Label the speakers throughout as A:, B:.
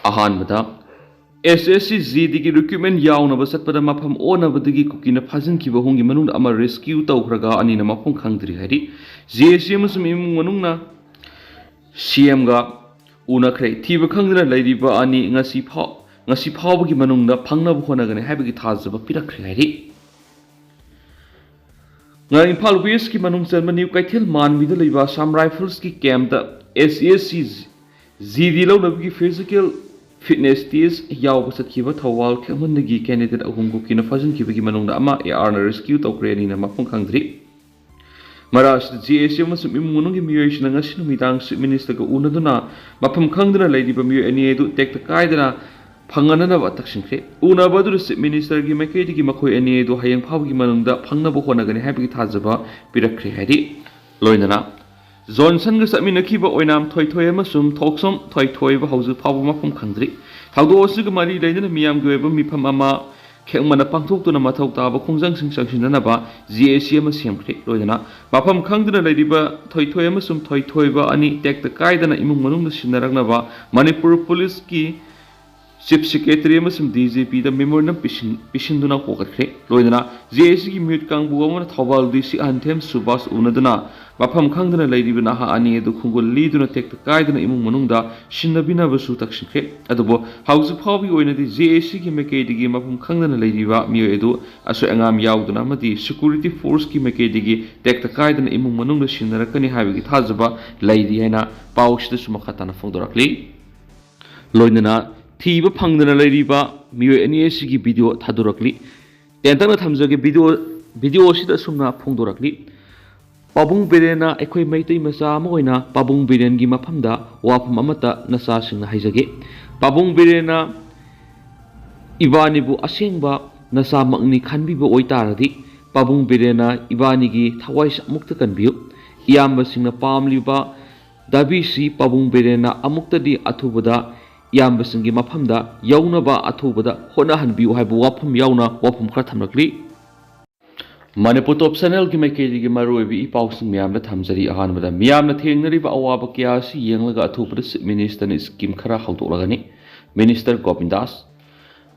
A: ꯑꯍꯥꯟꯕꯗ SSC-Gꯗꯒꯤ ꯔꯤꯀ꯭ꯔꯨꯠꯃꯦꯟ ꯌꯥꯎꯅꯕ ꯆꯠꯄꯗ ꯃꯐꯝ ꯑꯣꯟꯅꯕꯗꯒꯤ ꯀꯨꯀꯤꯅ ꯐꯥꯖꯤꯟꯈꯤꯕ ꯑꯍꯨꯝꯒꯤ ꯃꯅꯨꯡꯗ ꯑꯃ ꯔꯦꯁꯀ꯭ꯌꯨ ꯇꯧꯈ꯭ꯔꯒ ꯑꯅꯤꯅ ꯃꯐꯝ ꯈꯪꯗ꯭ꯔꯤ ꯍꯥꯏꯔꯤ JSC ꯑꯃꯁꯨꯡ ꯏꯃꯨꯡ ꯃꯅꯨꯡꯅ CMꯒ ꯎꯅꯈ꯭ꯔꯦ ꯊꯤꯕ ꯈꯪꯗꯅ ꯂꯩꯔꯤꯕ ꯑꯅꯤ ꯉꯁꯤ ꯐꯥꯎꯕꯒꯤ ꯃꯅꯨꯡꯗ ꯐꯪꯅꯕ ꯍꯣꯠꯅꯒꯅꯤ ꯍꯥꯏꯕꯒꯤ ꯊꯥꯖꯕ ꯄꯤꯔꯛꯈ꯭ꯔꯦ ꯍꯥꯏꯔꯤ Imphal Westki manung chan New Kaithel Manbida leiba Assam Rifleski campta SSC-Gd launabgi physical fitness test yawba satkiba thawal khamandagi candidate ahumgu kina fajinkhibagi manungda ama AR rescue tawkre anina mafung khangdri Maharashtra JSC amasung imung manunggi miyoi sina ngasi numidang Chief Minister ga unaduna mafam khangduna leidiba miyoi ani edu tekta kaidana Phanganaba takshinkre unabadu Chief Minister gi maikaidigi makhoi ani edu hayang phawgi manungda phangnaba honagani haibagi thajaba pirakre hairi loinana Johnson ga saminakhiba oinam thoithoi amasung thoksom thoithoiba hauju phawba mafam khangdri thawdo osig mari leidana miyam gi oiba mifam ama khengmana pangthoktuna mathau taba khongjang sing sangsinanaba JSC ama semkhre loinana mafam khangduna leidiba thoithoi amasung thoithoiba ani tekta kaidana imung manungda sinaraknaba Manipur Police ki Chief Secretary amasung DGP da memorandum pisinduna kokakre loidana JSC gi mute kangbu amana thawal DC anthem subas unaduna mafam khangdana leiriba naha ani edu khungul liduna tekta kaidana imung manungda sinnabina basu takshikre adubo hauju phawbi oinadi JSC gi mekaidigi mafam khangdana leiriba miyo edu aso angam yauduna amadi security force ki mekaidigi tekta kaidana imung manungda sinnarakani haibigi thajaba leiri haina pawsida sumakhatana phongdorakli loidana Thiba phangdana leiriba miyoi ani asigi video thadorakli tentana thamjage video sida sumna phongdorakli Pabung Birena Ekhoi Maitai Macha ama oina Pabung Biren gi mafamda wafam amata nacha singna haijage Pabung Birena Ibanibu asengba nacha makni khanbiba oitaradi Pabung Birena Ibani gi thawai samukta kanbiyu iyamba singna pamliba dabisi Pabung Birena amuktadi athubada Yambasingi mafamda yaunaba athubada hona hanbiu haibu wafam yauna wafam khara thamrakli Manipur top channel ki maikaidigi maru oibi ipawsing miyamna thamjari ahanbada miyamna thengnariba awaba kya si yenglaga athubada Chief Minister ni scheme khara haudoklagani Minister Govindas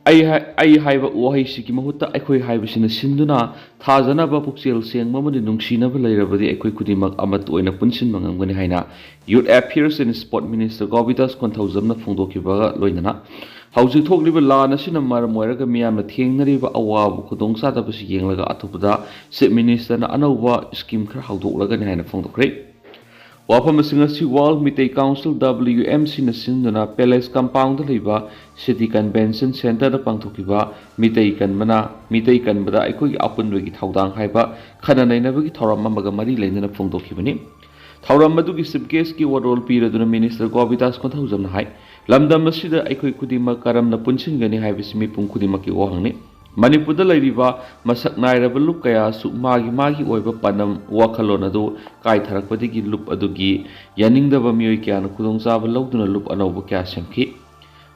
A: ai haiba wahai sigi mahutta aikhoi haibasina sinduna thajanaba pukchel sengma mani nungsinaba leirabadi aikhoi kudimak amat oina punsin mangangani haina Youth Affairs and Sport Minister Govindas konthaujamna phongdokiba loinana hauji thokliba lan asina maram oiraga miyamna thengnariba awabu khudongsadabasi yenglaga athubada Chief Minister na anauba scheme khara haudoklagani haina phongdokre Wafam Singasi World Mitei Council WMC na sinduna Palace Compound leiba City Convention Center da pangthokiba Mitei kanbada aikoi apunbagi thaudang haiba khana nainabagi thoram amaga mari leinana phongdokhibani thoram madugi chief guest ki warol piraduna Minister Govindas konthaujamna hai lamdam asida aikoi kudima karamna punsingani haibisi mipum kudimaki wahangni Manipurda leiriba masak nairaba lup kaya su magi oiba panam wakhalon adu kai tharakpadigi lup adugi yaningdaba miyoi kyana khudongchaba lawduna lup anauba kya semki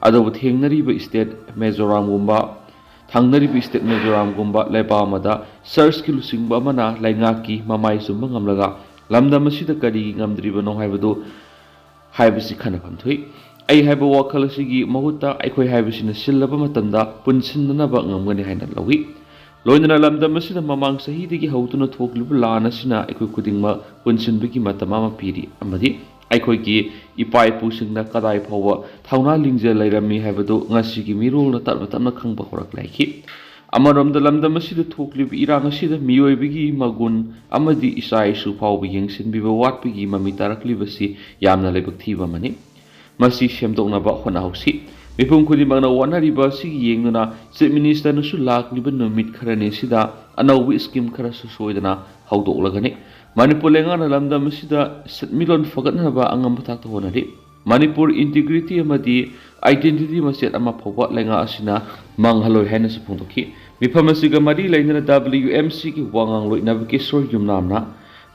A: adobu thengnariba state Mizoram gumba leba amada search ki lusingba amana laingaki mamai sumba ngamlaga lamdam asida kari ngamdriba no haibadu haibisi khanafam thui ai haiba wakhal asigi mahutta aikhoi haibisina sillaba matamda punsindanaba ngamgani haina lawi loinana lamdam asida mamang sahidigi hautuna thokliba lan asina aikhoi kudingma punsinbigi matama ma piri amadi aikhoi ki ipai pusingna kadai phawa thauna lingje lairami haibadu ngasigi mirolna tarbatana khangba horak laiki amaramda lamdam asida thokliba irang asida miyoibigi magun amadi isai su phawba yengsinbiba watbigi mami taraklibasi yamna lebak thiba mani Masi semdoknaba honahausi mipum khudimangna wanariba sigi yengnuna Chief Minister nusu lakliba numit kharani sida anaubi scheme khara su soidana haudoklagani Manipur lengana lamdam sida setmilon fagatnaba angam thakta honari Manipur integrity amadi identity maset ama phawba lenga asina manghaloi haina su phongdoki mifam asiga mari lainana WMC ki wangang loinaba ki sor yumnamna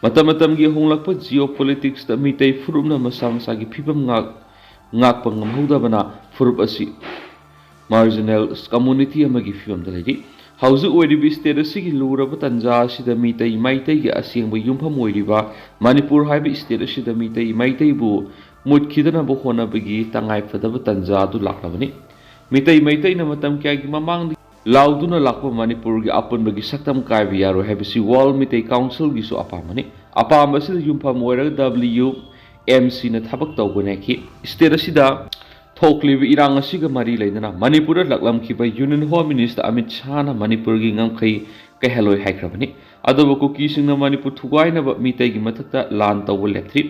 A: matamatamgi honglakpa geopolitics da mitei furumna masamsagi phibam ngakpa ngamhodabana furup asi marginal community amagi fiam dalari hauzu oiribi state asigi luraba tanja asida maitai gi asengba yumpham oiriba Manipur haiba state asida maitai bu mutkidana bo hona bagi tangai fadaba tanja du laklabani mitai maitai na matam kya gi mamang lauduna lakpa manipur gi apun bagi saktam kai biaro habisi wall mitai council gi so apamani apam asil yumpham oira WMC na thabak tawbane ki state asida thoklibi irang asiga mari leidana manipur laklam ki by union home minister Amit Shah na manipur gi ngamkhai kaheloi haikrabani adobo ko kising na manipur thugai na mitai gi mathakta lan tawbol lepthri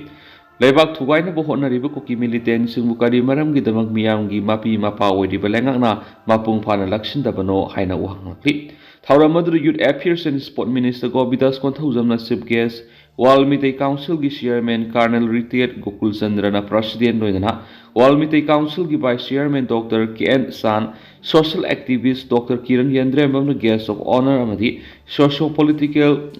A: leibak thugai na bo honariba ko ki militant singbu kari maram gi damang miyam gi mapi mapa oidi balengak na mapung phana laksin dabano haina uhangakli thauramadu youth affairs and sport minister Gobidas Konthuzam na chief guest Walmite Council gi Chairman Colonel Retired Gokul Chandra na President loinana Walmite Council gi Vice Chairman Dr. KN San Social Activist Dr. Kiran Yandrembam na Guest of Honor amadi Socio-Political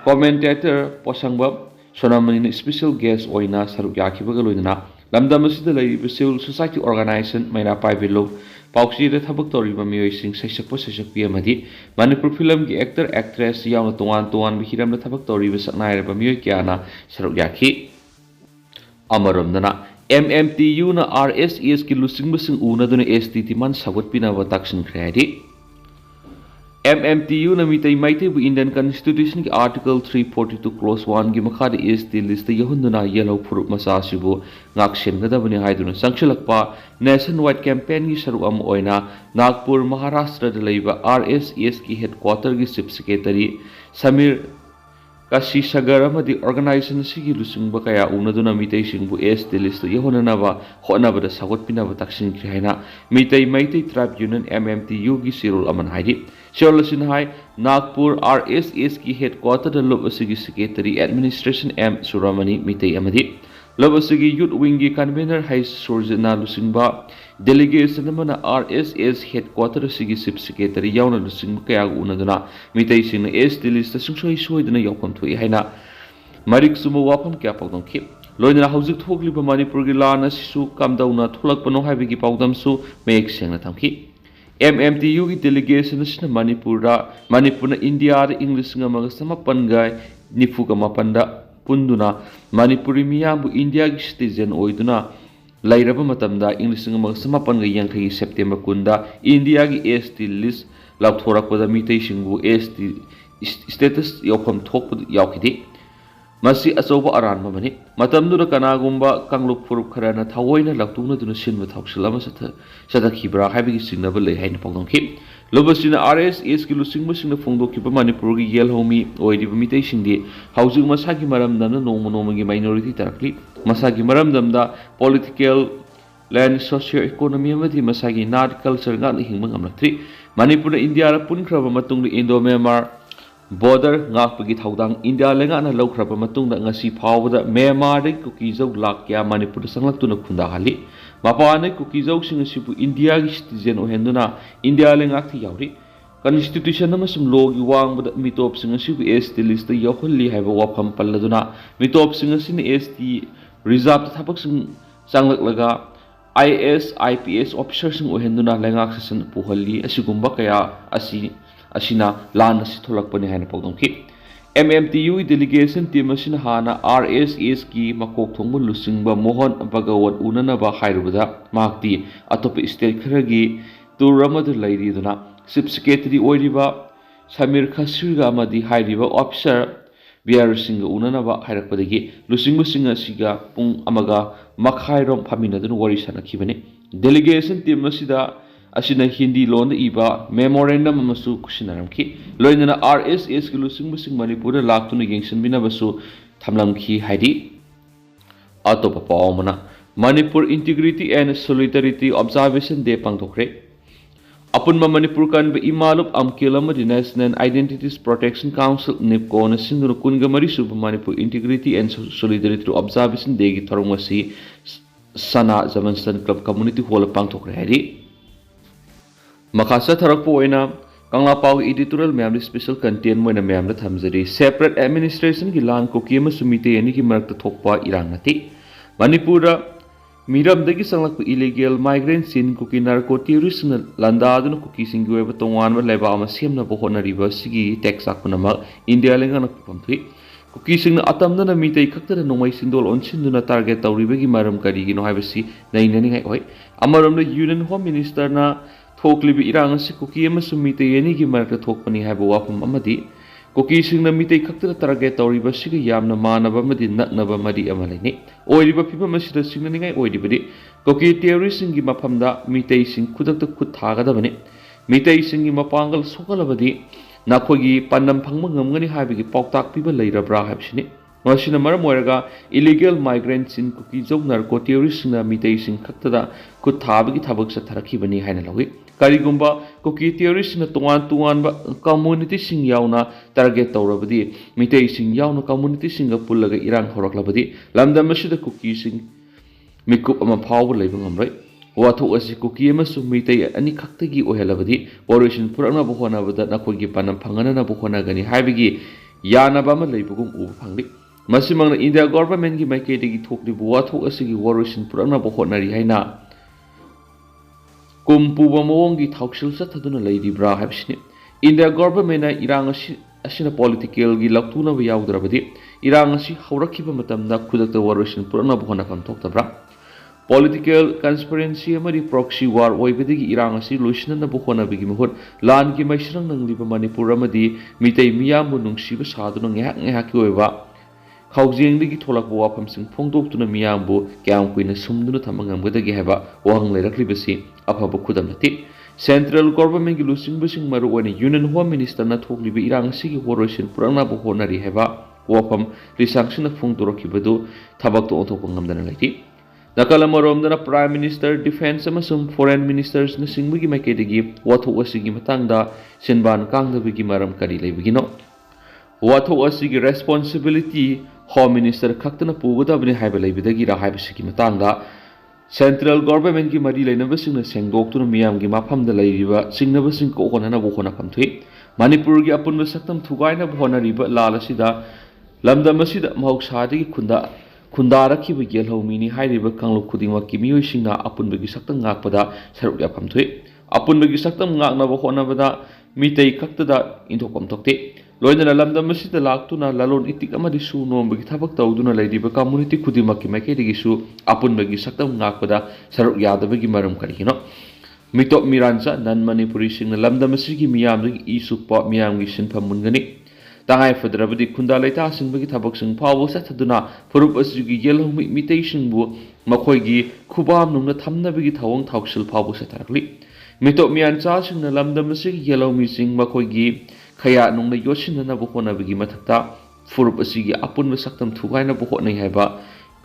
A: Commentator Posangbab Sonamani Special Guest oina saruk yakibaga loinana lamdam asida laiba Civil Society Organization maina paibilo Pauksi da thabak toriba miyoi sing saisakpa saisakpi amadi Manipur film gi actor actress yauna tuan bihiram da thabak toriba saknairaba miyoi kyana saruk yaki amaramdana MMTU na RSS ki lusing basing una duna STT man sagot pinaba taksin kredi MMTU na mitai maite bu Indian Constitution ki Article 342 Clause 1 gi makhada ST list yahunduna yellow furup masasibu ngaksen gadabani haiduna sangshalakpa nationwide campaign gi saru am oina Nagpur Maharashtra da leiba RSS ki headquarter gi chief secretary Samir Kashi Sagar amadi organization sigi lusungba kaya unaduna mitai singbu ST list yahunana honaba da sagot pinaba taksin haina mitai maite tribe union MMTU gi sirul aman haidi Sholoshin hai Nagpur RSS ki headquarter da lob asigi secretary administration M Suramani mitai amadi lob asigi youth wing gi convener hai Surjana lusingba delegation amana RSS headquarter asigi chief secretary yauna lusingba kaya unaduna mitai sing ST list sungsoi soidana yakom thui haina marik sumo wapam kya pagdong khip loina hauzik thokliba manipur gi lana sisu kamdauna tholakpano haibigi pawdam su mek sengna thamki MMTU ki delegation na Manipur na India da English nga mga samapan gai nifu ka mapanda punduna Manipuri miyambu India ki citizen oiduna lairaba matamda English nga mga samapan gai yang kay September kunda India ki ST list lauthorak pada mitay singbu ST status yaukam thok yaukidi Masi asoba aran mamani matamduna kanagumba kangluk furup kharana thawoina laktuna duna sinba thausilama sata khibra haibigi singnaba lei haina pawdongki lobasina RSS ki lusingba singna phongdokiba Manipur gi yelhomi oidiba mitai singdi haujing masagi maramdamna nongma gi minority tarakli masagi maramdamda political land socio-economy amadi masagi nat culture nga hingma ngamlatri Manipur India ra punkraba matungli Indo-Myanmar border ngakpagi thaudang India lenga na laukraba matungda ngasi phawda Myanmar de kukizau lakya Manipur sanglaktuna khunda hali mapane kukizau singasibu India gi citizen ohenduna India lenga thi yauri constitution amasum law gi wangbada mitop singasibu ST list yahulli haiba wafam palladuna mitop singasin ST reserve thapak sing sanglak IS IPS officers sing ohenduna lenga season puhalli asigumba kaya asina lan asi tholakpani haina pawdongki MMTU delegation team asina hana RSS ki makok thongbu lusingba Mohan Bhagawat unanaba hairubada makti atop state kharagi turamadu lairiduna chief secretary oiriba Samir Khasriga amadi hairiba officer Biar Singa unanaba hairakpadagi lusingbu singa siga pung amaga makhairom phaminadun wari sanakibani delegation team asida asina Hindi loan iba memorandum amasu kusinaramki loinana RSS ki lusingbu sing Manipur laktuna yengsan binabasu thamlamki haidi atopa pawmana Manipur Integrity and Solidarity Observation Day pangthokre apunma Manipur kan be imalup amkelam di National Identities Protection Council NIPCO na sinduna kungamari suba Manipur Integrity and Solidarity Observation Day gi tharungasi sana Zamanstan Club Community Hall pangthokre haidi Makasa tharakpo oina kanglapau editorial member special content moina member thamjari separate administration ki lan ko kema sumite ani ki marakta thokpa irangati Manipura miramdagi sanglakpa illegal migrant sin ko ki narco terrorist na landaduna ko ki singwe batongan ma leba ama semna bo honariba sigi tax akuna ma India lenga na pamthi कुकीसिंग अतमदना मीतै खक्तदा नोंमै सिंदोल ओनसिंदुना target तौरिबगी मरम करिगिनो हाइबसी नैननिंगाई ओइ अमरमदा यूनियन होम मिनिस्टरना थोकलिबि इरांग असि कुकी अमसु मीतै एनिगी मरकता थोकपनि हाइबा वाफम अमदि कुकीसिंगना मीतै खक्तदा टारगेट तौरिबसिगा यामना मानबा अमदि नक्नबा मरि अमा लैनि ओइरिबा फिबम असिदा सिंगनिंगाई ओइरिबदि कुकी टेररिस्टसिंगी मफमदा मीतैसिंग खुदक्ता खुद थागदबनि मीतैसिंगी मपांगल सोगलबदि नाखोगी पांडम फंगम ngमगनि हाबिगी पाउताक पिबा लैरब्रा हाबिसिनि मसिना मरम ओइरगा इलीगल माइग्रेंट्स इन कुकी जौ नार्को टेररिस्टना मीतैसिंग खक्तदा खुद थाबगी थबक सथरखिबनि हाइना लौइ करिगुंबा कुकी टेररिस्टना तोंगान कम्युनिटी सिंग यावना टारगेट तौरबदि मीतैसिंग यावना कम्युनिटी सिंग पुल्लगा इरांग होरक्लबदि लमदम असिदा कुकी सिंग मिकुप अमा फाव लैबा ngमरै वाथोक असि कुकी अमसुंग मीतै अनि खक्तगी ओहेलबदि ओरिजिन पुरकनाबु होनाबदा नखोगी पानम फंगनानाबु होनागनि हाबिगी यानाबा अमा लैबगुम उबा फंगलि मसिमंगना इंडिया गवर्नमेंट की माइकेदगी थोकलिबु वाथोक असिगी ओरिजिन पुरकनाबु होनारि हाइना कुमपुबा मवंगी थाउक्सिल सथदुना लैरिब्रा हाबिसिनि इंडिया गवर्नमेंट इरांग असिना पॉलिटिकल की लक्तुनबु याउद्रबदि इरांग असि हौरखिबा मतमदा खुदक्ता ओरिजिन पुरकनाबु होनाफम थोक्तब्रा पॉलिटिकल कंस्पिरेंसी प्रॉक्सी वार ओइबदगी इरांग असि लोइसननबु होनाबगी महुत लान की मैसरंग नंगलिबा मणिपुर अमदि मितै मियामबु नुंसिबा सादुना ngehak ngehak की ओइबा खाउजेंदगी थोलकबा वाफमसिंग फोंदोक्तुना मियामबु क्याम कुइना सुमदुना थमंगमगदगी हैबा वहंग लैरक्लिबसि अफबा खुदम नति सेंट्रल गवर्नमेंट की लुसिंगबसिंग मरु ओइना यूनियन होम मिनिस्टर ना थोकलिबा इरांग असिगी ओरोसिन पुरंगनाबु होनारि हैबा वाफम रिसांगसिना फोंदोरखिबदु थबक्तो ओथोकपा ngamdana लैति नकलमरोमदना प्राइम मिनिस्टर डिफेंस अमसुंग फॉरेन मिनिस्टर्स न सिंगबगी माइकेदगी वाथोक असिगी मतंगदा सिनबान कांगदबगी मरम करी लैबगिनो वाथोक असिगी रेस्पॉन्सिबिलिटी होम मिनिस्टर खक्तना पुगदबनि हाइबा लैबदगी रा हाइबसिगी मतंगदा सेंट्रल गवर्नमेंट की मरी लैनबसिंग सेंगदोक्तुना मियामगी माफमदा लैरिबा सिंगनबसिंग को होननाबु होनाफम थुइ मणिपुर की अपुनबा सकतम थुगाइनबु होनरिबा लाल असिदा लमदम असिदा महौसादगी खुंदारखिब येलहौमीनी हाइरिबा कांगलुप खुदिंगमक्की मियोइसिंगना अपुनबगी सक्तम ngakpada saruk yapam thui अपुनबगी सक्तम ngaknaba honabada mitei खक्तदा इंथोकम थोक्ते लोइनना लमदम असिदा लाक्तुना ललोन इतिक अमदि सु नोमबगी थबक तौदुना लैरिबा कम्युनिटी खुदिंगमक्की माइकेदगिसु अपुनबगी सक्तम ngakpada saruk यादबगी मरम करिगिनो मिटोप मिरांचा नन मणिपुरी सिंगना लमदम असिगी मियामदगी इसुपा मियामगी सिनफम मुनगनि तंगाई फदरबदी खुंदा लैता सिंबगी थबकसिंग फावो सथदुना फुरुप असिगी येलहौमी मितैसिंगबु मखोइगी खुबाम नुंगना थमनबगी थवंग थाउक्सिल फावो सथरकलि मिटोप मियानचा सिंगना लमदम असिगी येलहौमी सिंग मखोइगी खया नुंगना योसिननबु होनबगी मथक्ता फुरुप असिगी अपुनबा सक्तम थुगाइनबु होनै हाइबा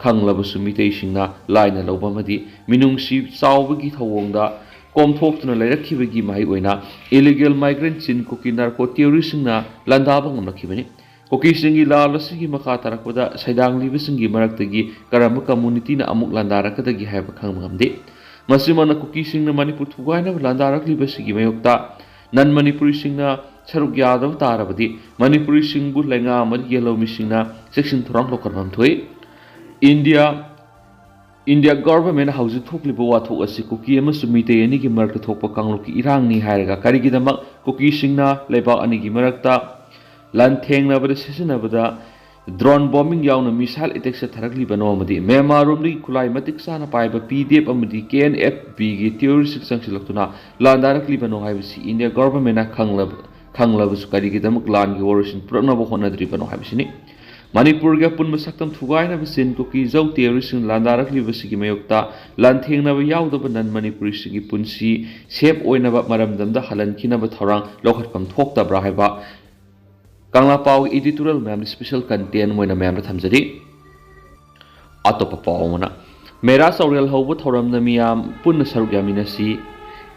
A: खंगलबसु मितैसिंगना लाइना लौबमदि मिनुंगसि चावबगी थवंगदा कोमथोक्तुना लैरखिबगी माहि ओइना इलीगल माइग्रेंट्स इन कुकी नार्को टेररिस्टना लंदाबा ngमलखिबनि कुकी सिंगी लाल असिगी मखा तरकपदा सैदांगलिबसिंगी मरक्तगी करम कम्युनिटी ना अमुक लंदारकदगी हाइबा खंगमगमदे मसिमना कुकी सिंगना मणिपुर थुगाइना लंदारखलिबसिगी मयोक्ता नन मणिपुरी सिंगना सरुक यादव तारबदी मणिपुरी सिंगबु लैंगा अमर येलौमी सिंगना सेक्शन थोरांग लोकरमम थोइ इंडिया गवर्नमेंट हाउजिंग थोकलिबा वाथोक असि कुकी अमसु मितै अनिगी मरक्ता थोकपा कांगलुकी इरांगनी हायरगा करिगिदमक कुकी सिंगना लेबा अनिगी मरक्ता लानथेंगनबदा सिसिनबदा ड्रोन बॉम्बिंग यावना मिसाइल अटैक से थरकलिबनो अमदि म्यांमार रोमदगी खुलाई मतिक साना पाइबा पीडीएफ अमदि केएनएफ गी टेररिस्ट संगसिलक्तुना लांदारकलिबनो हाइबसि इंडिया गवर्नमेंट खंगलबसु करिगिदमक लानगी ओरिजिन पुरकनबो होनद्रिबनो हाइबसिनि मणिपुर के पुनब सक्तम थुगाइनब सिन कुकी जौ टेररिस्ट लांदारकलिबसिगी मयोक्ता लानथेंगनब याउदब नन मणिपुरी सिगी पुंसी सेफ ओइनब मरमदमदा हलनखिनब थौरांग लौखटफम थोक्तब्रा हाइबा कांगला पाव एडिटोरियल मैम स्पेशल कंटेंट मोइना मैम थमजरी अतोप पावना मेरा सौरेल हौब थौरमन मियाम पुन्न सरुक यामिनसी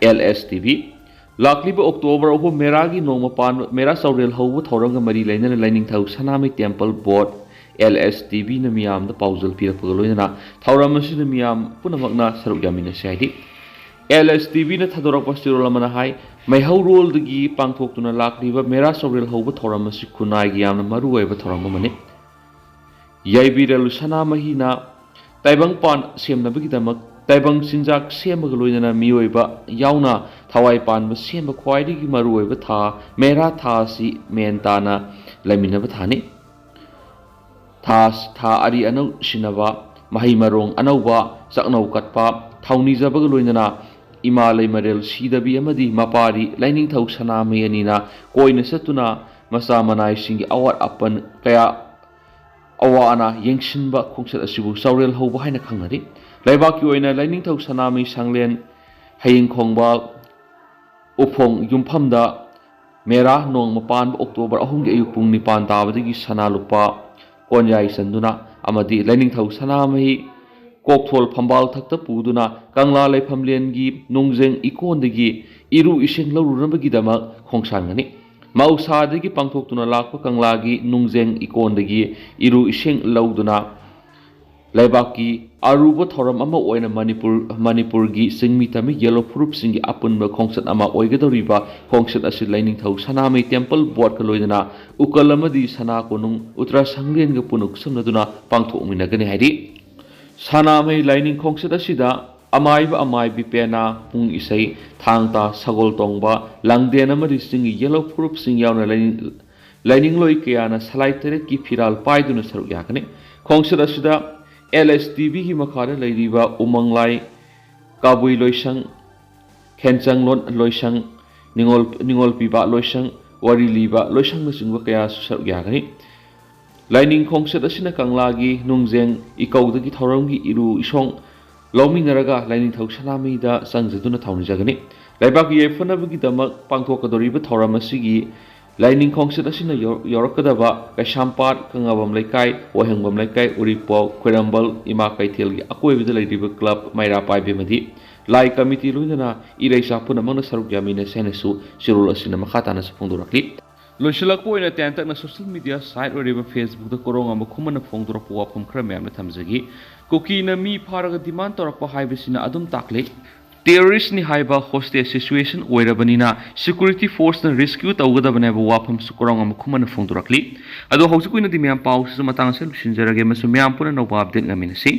A: एलएसटीवी लाक्लिब अक्टोबर ओहो मेरागी नोमपान मेरा सौरेल हौब थौरंग मरी लैनन लाइनिंगथौ सनामी टेम्पल बोर्ड एलएसटीवी न मियाम द पाउजल पिरपग लोइना थौरम असिन मियाम पुनमकना सरुक यामिनसी हाइदि एलएसटीवी न थदोरक पस्टिरोल मन हाई मैहौरोल दगी पांथोक्तुना लाक्लिब मेरा सौरेल हौब थौरम असि खुनाइगी यामना मरु ओइबा थौरम मने याइबिरल सनामहीना ताइबंग पान सेमनबगिदमक ताइबंग चिंजाक सेमग लोइना मियोइबा याउना थवाई पान सेम ख्वाइदिगी मरु ओइबा था मेरा था असि मेन ताना लैमिनबा थानि ꯊꯥ ꯑꯔꯤ ꯑꯅꯧ ꯁꯤꯟꯅꯕ ꯃꯍꯩ ꯃꯔꯣꯡ ꯑꯅꯧꯕ ꯆꯥꯛꯅꯧ ꯀꯠꯄ ꯊꯧꯅꯤꯖꯕꯒ ꯂꯣꯏꯅꯅ ꯏꯃꯥ ꯂꯩꯃꯔꯦꯜ ꯁꯤꯗꯕꯤ ꯑꯃꯗꯤ ꯃꯄꯥꯔꯤ ꯂꯥꯏꯅꯤꯡꯊꯧ ꯁꯅꯥꯃꯍꯤ ꯑꯅꯤꯅ ꯀꯣꯏꯅ ꯆꯠꯇꯨꯅ ꯃꯆꯥ ꯃꯅꯥꯏꯁꯤꯡꯒꯤ ꯑꯋꯥꯠ ꯑꯄꯟ ꯀꯌꯥ ꯑꯋꯥ ꯑꯅꯥ ꯌꯦꯡꯁꯤꯟꯕ ꯈꯣꯡꯆꯠ ꯑꯁꯤꯕꯨ ꯆꯥꯎꯔꯦꯜ ꯍꯧꯕ ꯍꯥꯏꯅ ꯈꯪꯅꯔꯤ꯫ ꯂꯩꯕꯥꯛꯀꯤ ꯑꯣꯏꯅ ꯂꯥꯏꯅꯤꯡꯊꯧ ꯁꯅꯥꯃꯍꯤ ꯁꯪꯂꯦꯟ ꯍꯌꯤꯡꯈꯣꯡꯕꯥꯜ ꯎꯐꯣꯡ ꯌꯨꯝꯐꯝꯗ ꯃꯦꯔꯥ ꯅꯣꯡꯃ ꯄꯥꯟꯕ ꯑꯣꯛꯇꯣꯕꯔ 3ꯒꯤ ꯑꯌꯨꯛ ꯄꯨꯡ 9 ꯇꯥꯕꯗꯒꯤ ꯁꯅꯥ ꯂꯨꯄꯥ ꯀꯣꯟꯌꯥꯏ ꯆꯟꯗꯨꯅ ꯑꯃꯗꯤ ꯂꯥꯏꯅꯤꯡꯊꯧ ꯁꯅꯥꯃꯍꯤ ꯀꯣꯛꯊꯣꯜ ꯐꯝꯕꯥꯜ ꯊꯛꯇ ꯄꯨꯗꯨꯅ ꯀꯪꯂꯥ ꯂꯩꯐꯝꯂꯦꯟꯒꯤ ꯅꯨꯡꯖꯦꯡ ꯏꯀꯣꯟꯗꯒꯤ ꯏꯔꯨ ꯏꯁꯤꯡ ꯂꯧꯔꯨꯅꯕꯒꯤꯗꯃꯛ ꯈꯣꯡꯁꯥꯟꯒꯅꯤ꯫ ꯃꯍꯧꯁꯥꯗꯒꯤ ꯄꯥꯡꯊꯣꯛꯇꯨꯅ ꯂꯥꯛꯄ ꯀꯪꯂꯥꯒꯤ ꯅꯨꯡꯖꯦꯡ ꯏꯀꯣꯟꯗꯒꯤ ꯏꯔꯨ ꯏꯁꯤꯡ ꯂꯧꯗꯨꯅ ꯂꯩꯕꯥꯛꯀꯤ ꯑꯔꯨꯕ ꯊꯧꯔꯝ ꯑꯃ ꯑꯣꯏꯅ ꯃꯅꯤꯄꯨꯔꯒꯤ ꯆꯤꯡꯃꯤ ꯇꯝꯃꯤ ꯌꯦꯜꯂꯣ ꯐꯨꯔꯨꯞꯁꯤꯡꯒꯤ ꯑꯄꯨꯟꯕ ꯈꯣꯡꯆꯠ ꯑꯃ ꯑꯣꯏꯒꯗꯧꯔꯤꯕ ꯈꯣꯡꯆꯠ ꯑꯁꯤ ꯂꯥꯏꯅꯤꯡꯊꯧ ꯁꯅꯥꯃꯍꯤ ꯇꯦꯝꯄꯜ ꯕꯣꯔꯗꯀ ꯂꯣꯏꯅꯅ ꯎꯀꯜ ꯑꯃꯗꯤ ꯁꯅꯥ ꯀꯣꯅꯨꯡ ꯎꯇ꯭ꯔ ꯁꯪꯂꯦꯟꯒ ꯄꯨꯟꯅ ꯈꯨꯠꯁꯝꯅꯗꯨꯅ ꯄꯥꯡꯊꯣꯛꯃꯤꯟꯅꯒꯅꯤ ꯍꯥꯏꯔꯤ꯫ ꯁꯅꯥꯃꯍꯤ ꯂꯥꯏꯅꯤꯡ ꯈꯣꯡꯆꯠ ꯑꯁꯤꯗ ꯑꯃꯥꯏꯕ ꯑꯃꯥꯏꯕꯤ ꯄꯦꯅꯥ ꯄꯨꯡ ꯏꯁꯩ ꯊꯥꯡ ꯇꯥ ꯁꯒꯣꯜ ꯇꯣꯡꯕ ꯂꯥꯡꯗꯦꯟ ꯑꯃꯗꯤ ꯆꯤꯡꯒꯤ ꯌꯦꯜꯂꯣ ꯐꯨꯔꯨꯞꯁꯤꯡ ꯌꯥꯎꯅ ꯂꯥꯏꯅꯤꯡꯂꯣꯏ ꯀꯌꯥꯅ ꯁꯂꯥꯏ ꯇꯔꯦꯠꯀꯤ ꯐꯤꯔꯥꯜ ꯄꯥꯏꯗꯨꯅ ꯁꯔꯨꯛ ꯌꯥꯒꯅꯤ꯫ ꯈꯣꯡꯆꯠ ꯑꯁꯤꯗ LSTVꯒꯤ ꯃꯈꯥꯗ ꯂꯩꯔꯤꯕ ꯎꯃꯪꯂꯥꯏ ꯀꯕꯨꯏ ꯂꯣꯏꯁꯪ ꯈꯦꯟꯆꯪꯂꯣꯟ ꯂꯣꯏꯁꯪ ꯅꯤꯉꯣꯜ ꯄꯤꯕ ꯂꯣꯏꯁꯪ ꯋꯥꯔꯤ ꯂꯤꯕ ꯂꯣꯏꯁꯪꯅꯆꯤꯡꯕ ꯀꯌꯥꯁꯨ ꯁꯔꯨꯛ ꯌꯥꯒꯅꯤ꯫ ꯂꯥꯏꯅꯤꯡ ꯈꯣꯡꯆꯠ ꯑꯁꯤꯅ ꯀꯪꯂꯥꯒꯤ ꯅꯨꯡꯖꯦꯡ ꯏꯀꯧꯗꯒꯤ ꯊꯧꯔꯝꯒꯤ ꯏꯔꯨ ꯏꯁꯣꯡ ꯂꯧꯃꯤꯟꯅꯔꯒ ꯂꯥꯏꯅꯤꯡꯊꯧ ꯁꯅꯥꯃꯍꯤꯗ ꯆꯪꯖꯗꯨꯅ ꯊꯧꯅꯤꯖꯒꯅꯤ꯫ ꯂꯩꯕꯥꯛꯀꯤ ꯌꯥꯏꯐꯅꯕꯒꯤꯗꯃꯛ ꯄꯥꯡꯊꯣꯛꯀꯗꯧꯔꯤꯕ ꯊꯧꯔꯝ ꯑꯁꯤꯒꯤ ꯂꯥꯏꯅꯤꯡ ꯈꯣꯡꯆꯠ ꯑꯁꯤꯅ ꯌꯧꯔꯛꯀꯗꯕ ꯀꯩꯁꯥꯝꯄꯥꯠ ꯀꯪꯉꯥꯕꯝ ꯂꯩꯀꯥꯏ ꯋꯥꯍꯦꯡꯕꯝ ꯂꯩꯀꯥꯏ ꯎꯔꯤꯄꯣꯛ ꯈꯣꯏꯔꯝꯕꯜ ꯏꯃꯥ ꯀꯩꯊꯦꯜꯒꯤ ꯑꯀꯣꯏꯕꯗ ꯂꯩꯔꯤꯕ ꯀ꯭ꯂꯕ ꯃꯩꯔꯥ ꯄꯥꯏꯕꯤ ꯑꯃꯗꯤ ꯂꯥꯏ ꯀꯃꯤꯇꯤ ꯂꯣꯏꯅꯅ ꯏꯔꯩꯆꯥ ꯄꯨꯝꯅꯃꯛꯅ ꯁꯔꯨꯛ ꯌꯥꯃꯤꯟꯅꯁꯤ ꯍꯥꯏꯅꯁꯨ ꯆꯦꯔꯣꯜ ꯑꯁꯤꯅ ꯃꯈꯥ ꯇꯥꯅꯁꯨ ꯐꯣꯡꯗꯣꯔꯛꯂꯤ꯫ ꯂꯣꯏꯁꯤꯜꯂꯛꯄ ꯑꯣꯏꯅ ꯇꯦꯟꯇꯛꯅ ꯁꯣꯁꯤꯌꯦꯜ ꯃꯤꯗꯤꯌా ꯁꯥꯏꯠ ꯑꯣꯏꯔꯤꯕ ꯐꯦꯁꯕꯨꯛꯇ ꯀꯣꯔꯧꯉꯥꯟꯕ ꯈꯨꯃꯟꯅ ꯐꯣꯡꯗꯣꯔꯛꯄ ꯋꯥꯐꯝ ꯈꯔ ꯃꯌꯥꯝꯅ ꯊꯝꯖꯒꯤ꯫ ꯀꯨꯀꯤꯅ ꯃꯤ ꯐꯥꯔꯒ ꯗꯤꯃꯥꯟ ꯇꯧꯔꯛꯄ ꯍꯥꯏꯕꯁꯤꯅ ꯑꯗꯨꯝ ꯇꯥꯛꯂꯤ ꯇꯦꯔꯣꯔꯤꯁꯅꯤ ꯍꯥꯏꯕ ꯍꯣꯁꯇꯦꯖ ꯁꯤꯆꯨꯋꯦꯁꯟ ꯑꯣꯏꯔꯕꯅꯤꯅ ꯁꯦꯀ꯭ꯌꯨꯔꯤꯇꯤ ꯐꯣꯔꯁꯅ ꯔꯤꯁꯀ꯭ꯌꯨ ꯇꯧꯒꯗꯕꯅꯦ ꯍꯥꯏꯕ ꯋꯥꯐꯝꯁꯨ ꯀꯣꯔꯧꯉꯥꯟꯕ ꯈꯨꯃꯟꯅ ꯐꯣꯡꯗꯣꯔꯛꯂꯤ꯫ ꯑꯗꯣ ꯍꯧꯖꯤꯛ ꯑꯣꯏꯅꯗꯤ ꯃꯌꯥꯝ ꯄꯥꯎꯁꯤꯁꯨ ꯃꯇꯥꯡ ꯑꯁꯤꯗ ꯂꯣꯏꯁꯤꯟꯖꯔꯒꯦ ꯑꯃꯁꯨꯡ ꯃꯌꯥꯝ ꯄꯨꯟꯅ ꯅꯧꯕ ꯑꯞꯗꯦꯠ ꯉꯝꯃꯤꯟꯅꯁꯤ꯫